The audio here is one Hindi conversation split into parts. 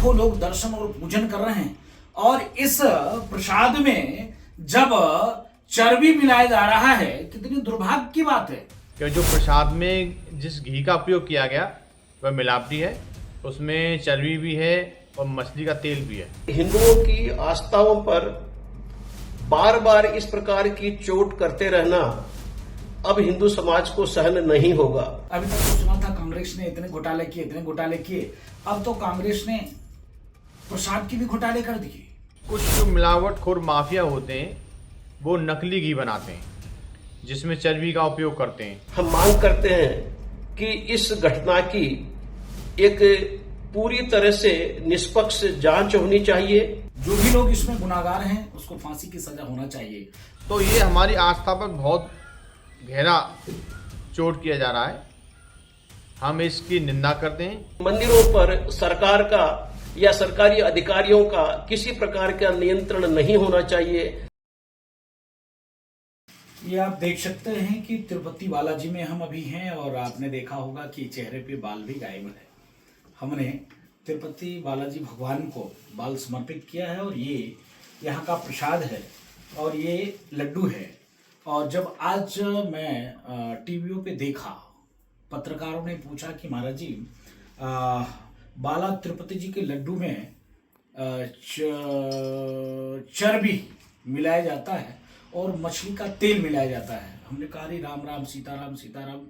लाखों लोग दर्शन और पूजन कर रहे हैं और इस प्रसाद में जब चर्बी मिलाया जा रहा है, कितनी दुर्भाग्य की बात है कि जो प्रसाद में जिस घी का उपयोग किया गया वह मिलावटी है, उसमें चर्बी भी है और मछली का तेल भी है। हिंदुओं की आस्थाओं पर बार बार इस प्रकार की चोट करते रहना अब हिंदू समाज को सहन नहीं होगा। अभी तक तो सुना था कांग्रेस ने इतने घोटाले किए, अब तो कांग्रेस ने प्रसाद की भी घोटाले कर दिए। कुछ जो मिलावटखोर माफिया होते हैं वो नकली घी बनाते हैं जिसमें चर्बी का उपयोग करते हैं। हम मांग करते हैं कि इस घटना की एक पूरी तरह से निष्पक्ष जांच होनी चाहिए। जो भी लोग इसमें गुनाहगार हैं उसको फांसी की सजा होना चाहिए। तो ये हमारी आस्था पर बहुत गहरा चोट किया जा रहा है, हम इसकी निंदा करते हैं। मंदिरों पर सरकार का या सरकारी अधिकारियों का किसी प्रकार का नियंत्रण नहीं होना चाहिए। ये आप देख सकते हैं कि तिरुपति बालाजी में हम अभी हैं और आपने देखा होगा कि चेहरे पे बाल भी गायब है। हमने तिरुपति बालाजी भगवान को बाल समर्पित किया है और ये यहाँ का प्रसाद है और ये लड्डू है। और जब आज मैं टीवीओ पे देखा, पत्रकारों ने पूछा कि महाराज जी बाला तिरुपति जी के लड्डू में चर्बी मिलाया जाता है और मछली का तेल मिलाया जाता है। हमने कहा राम राम सीताराम सीताराम,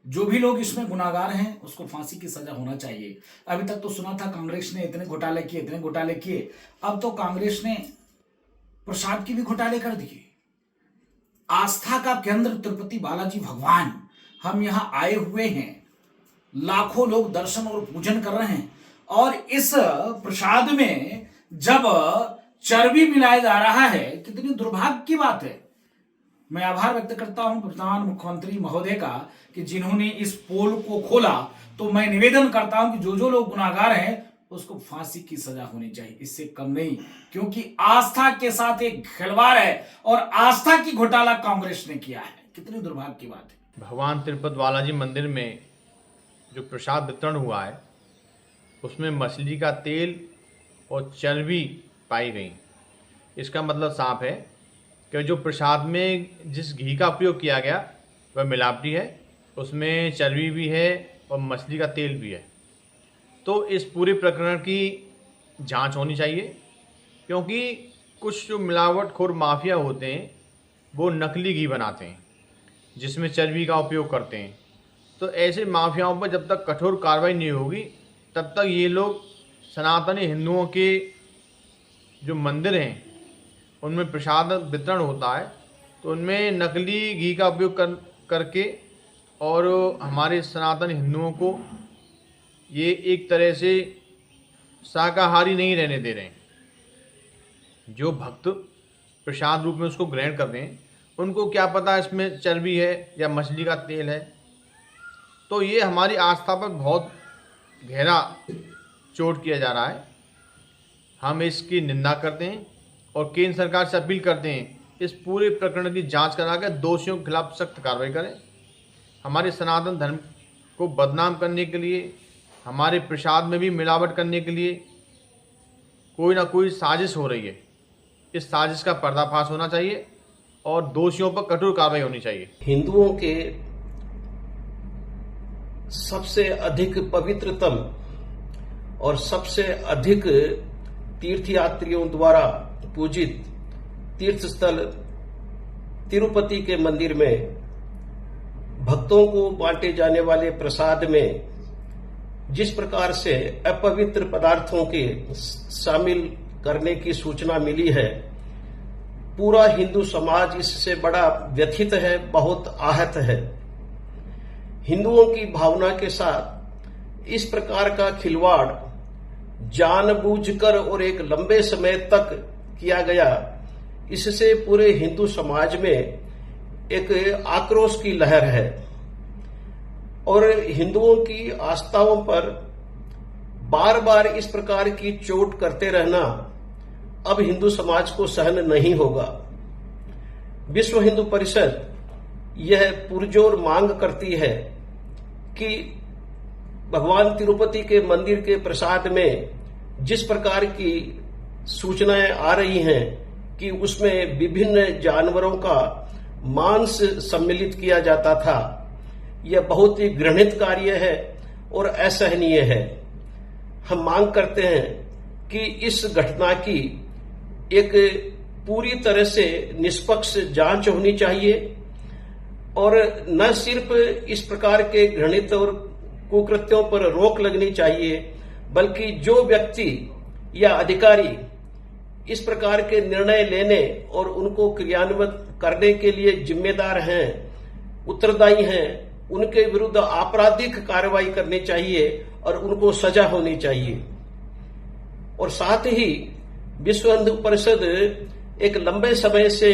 जो भी लोग इसमें गुनाहगार हैं उसको फांसी की सजा होना चाहिए। अभी तक तो सुना था कांग्रेस ने इतने घोटाले किए, अब तो कांग्रेस ने प्रसाद की भी घोटाले कर दिए। आस्था का केंद्र तिरुपति बालाजी भगवान, हम यहाँ आए हुए हैं, लाखों लोग दर्शन और पूजन कर रहे हैं और इस प्रसाद में जब चर्बी मिलाया जा रहा है, कितनी दुर्भाग्य की बात है। मैं आभार व्यक्त करता हूं वर्तमान मुख्यमंत्री महोदय का कि जिन्होंने इस पोल को खोला। तो मैं निवेदन करता हूं कि जो लोग गुनाहगार हैं उसको फांसी की सजा होनी चाहिए, इससे कम नहीं, क्योंकि आस्था के साथ एक खिलवाड़ है और आस्था की घोटाला कांग्रेस ने किया है। कितनी दुर्भाग्य की बात है। भगवान तिरुपति बालाजी मंदिर में जो प्रसाद वितरण हुआ है उसमें मछली का तेल और चर्बी पाई गई। इसका मतलब साफ है कि जो प्रसाद में जिस घी का उपयोग किया गया वह मिलावटी है, उसमें चर्बी भी है और मछली का तेल भी है। तो इस पूरे प्रकरण की जांच होनी चाहिए, क्योंकि कुछ जो मिलावटखोर माफिया होते हैं वो नकली घी बनाते हैं जिसमें चर्बी का उपयोग करते हैं। तो ऐसे माफियाओं पर जब तक कठोर कार्रवाई नहीं होगी तब तक ये लोग सनातनी हिंदुओं के जो मंदिर हैं उनमें प्रसाद वितरण होता है तो उनमें नकली घी का उपयोग करके और हमारे सनातन हिंदुओं को ये एक तरह से शाकाहारी नहीं रहने दे रहे हैं। जो भक्त प्रसाद रूप में उसको ग्रहण कर रहे हैं उनको क्या पता इसमें चर्बी है या मछली का तेल है। तो ये हमारी आस्था पर बहुत गहरा चोट किया जा रहा है, हम इसकी निंदा करते हैं और केंद्र सरकार से अपील करते हैं इस पूरे प्रकरण की जांच कराकर दोषियों के खिलाफ सख्त कार्रवाई करें। हमारे सनातन धर्म को बदनाम करने के लिए, हमारे प्रसाद में भी मिलावट करने के लिए कोई ना कोई साजिश हो रही है। इस साजिश का पर्दाफाश होना चाहिए और दोषियों पर कठोर कार्रवाई होनी चाहिए। हिंदुओं के सबसे अधिक पवित्रतम और सबसे अधिक तीर्थयात्रियों द्वारा पूजित तीर्थस्थल तिरुपति के मंदिर में भक्तों को बांटे जाने वाले प्रसाद में जिस प्रकार से अपवित्र पदार्थों के शामिल करने की सूचना मिली है, पूरा हिंदू समाज इससे बड़ा व्यथित है, बहुत आहत है। हिंदुओं की भावना के साथ इस प्रकार का खिलवाड़ जानबूझकर और एक लंबे समय तक किया गया, इससे पूरे हिंदू समाज में एक आक्रोश की लहर है और हिंदुओं की आस्थाओं पर बार बार इस प्रकार की चोट करते रहना अब हिंदू समाज को सहन नहीं होगा। विश्व हिंदू परिषद यह पुरजोर मांग करती है कि भगवान तिरुपति के मंदिर के प्रसाद में जिस प्रकार की सूचनाएं आ रही हैं कि उसमें विभिन्न जानवरों का मांस सम्मिलित किया जाता था, यह बहुत ही घृणित कार्य है और असहनीय है। हम मांग करते हैं कि इस घटना की एक पूरी तरह से निष्पक्ष जांच होनी चाहिए और न सिर्फ इस प्रकार के घृणित और कुकृत्यों पर रोक लगनी चाहिए, बल्कि जो व्यक्ति या अधिकारी इस प्रकार के निर्णय लेने और उनको क्रियान्वित करने के लिए जिम्मेदार हैं, उत्तरदायी हैं, उनके विरुद्ध आपराधिक कार्रवाई करनी चाहिए और उनको सजा होनी चाहिए। और साथ ही विश्व हिंदू परिषद एक लंबे समय से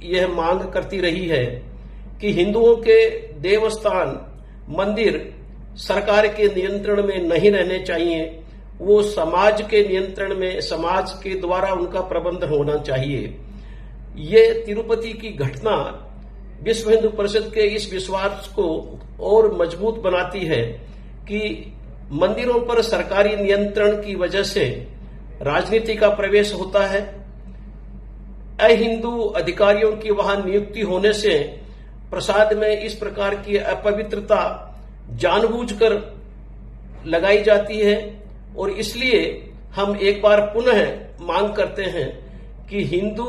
यह मांग करती रही है कि हिंदुओं के देवस्थान, मंदिर सरकार के नियंत्रण में नहीं रहने चाहिए, वो समाज के नियंत्रण में, समाज के द्वारा उनका प्रबंधन होना चाहिए। ये तिरुपति की घटना विश्व हिंदू परिषद के इस विश्वास को और मजबूत बनाती है कि मंदिरों पर सरकारी नियंत्रण की वजह से राजनीति का प्रवेश होता है। अहिंदू अधिकारियों की वहां नियुक्ति होने से प्रसाद में इस प्रकार की अपवित्रता जानबूझकर लगाई जाती है और इसलिए हम एक बार पुनः मांग करते हैं कि हिंदू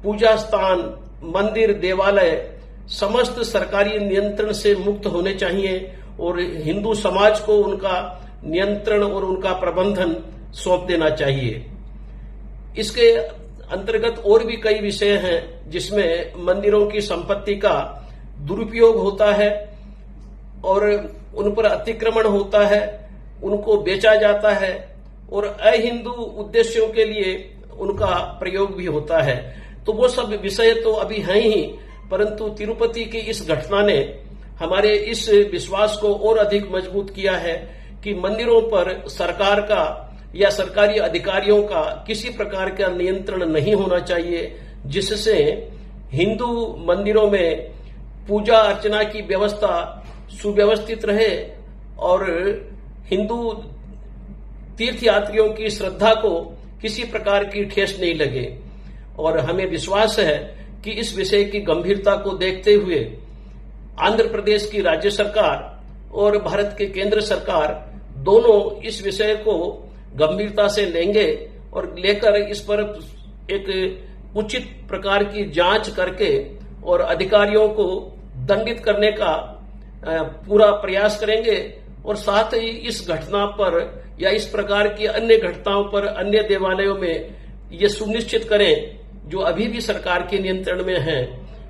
पूजा स्थान, मंदिर, देवालय समस्त सरकारी नियंत्रण से मुक्त होने चाहिए और हिंदू समाज को उनका नियंत्रण और उनका प्रबंधन सौंप देना चाहिए। इसके अंतर्गत और भी कई विषय हैं जिसमें मंदिरों की संपत्ति का दुरुपयोग होता है और उन पर अतिक्रमण होता है, उनको बेचा जाता है और अहिंदू उद्देश्यों के लिए उनका प्रयोग भी होता है। तो वो सब विषय तो अभी हैं ही, परंतु तिरुपति की इस घटना ने हमारे इस विश्वास को और अधिक मजबूत किया है कि मंदिरों पर सरकार का या सरकारी अधिकारियों का किसी प्रकार का नियंत्रण नहीं होना चाहिए, जिससे हिंदू मंदिरों में पूजा अर्चना की व्यवस्था सुव्यवस्थित रहे और हिंदू तीर्थयात्रियों की श्रद्धा को किसी प्रकार की ठेस नहीं लगे। और हमें विश्वास है कि इस विषय की गंभीरता को देखते हुए आंध्र प्रदेश की राज्य सरकार और भारत के केंद्र सरकार दोनों इस विषय को गंभीरता से लेंगे और लेकर इस पर एक उचित प्रकार की जांच करके और अधिकारियों को दंडित करने का पूरा प्रयास करेंगे और साथ ही इस घटना पर या इस प्रकार की अन्य घटनाओं पर अन्य देवालयों में ये सुनिश्चित करें जो अभी भी सरकार के नियंत्रण में है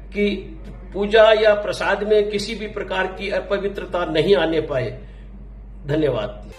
कि पूजा या प्रसाद में किसी भी प्रकार की अपवित्रता नहीं आने पाए। धन्यवाद।